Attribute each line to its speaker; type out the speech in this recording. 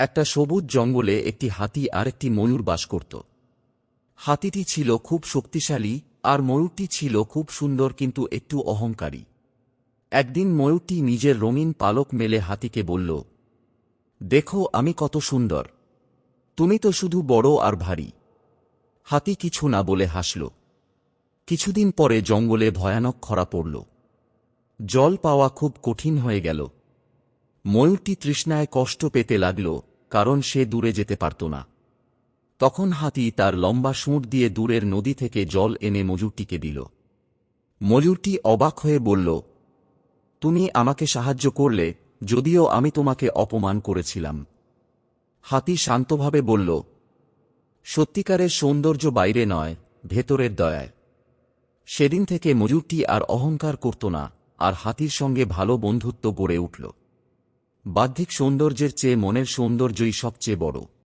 Speaker 1: একটা সবুজ জঙ্গলে একটি হাতি আর একটি ময়ূর বাস করত। হাতিটি ছিল খুব শক্তিশালী আর ময়ূরটি ছিল খুব সুন্দর কিন্তু একটু অহংকারী। একদিন ময়ূরটি নিজের রঙিন পালক মেলে হাতিকে বলল, দেখো আমি কত সুন্দর, তুমি তো শুধু বড় আর ভারী। হাতি কিছু না বলে হাসল। কিছুদিন পরে জঙ্গলে ভয়ানক খরা পড়ল। জল পাওয়া খুব কঠিন হয়ে গেল। ময়ূরটি তৃষ্ণায় কষ্ট পেতে লাগল, কারণ সে দূরে যেতে পারত না। তখন হাতি তার লম্বা শুঁড় দিয়ে দূরের নদী থেকে জল এনে ময়ূরটিকে দিল। ময়ূরটি অবাক হয়ে বলল, তুমি আমাকে সাহায্য করলে, যদিও আমি তোমাকে অপমান করেছিলাম। হাতি শান্তভাবে বলল, সত্যিকারের সৌন্দর্য বাইরে নয়, ভেতরের দয়ায়। সেদিন থেকে ময়ূরটি আর অহংকার করত না, আর হাতির সঙ্গে ভালো বন্ধুত্ব গড়ে উঠল। বাহ্যিক সৌন্দর্যের চেয়ে মনের সৌন্দর্যই সবচেয়ে বড়।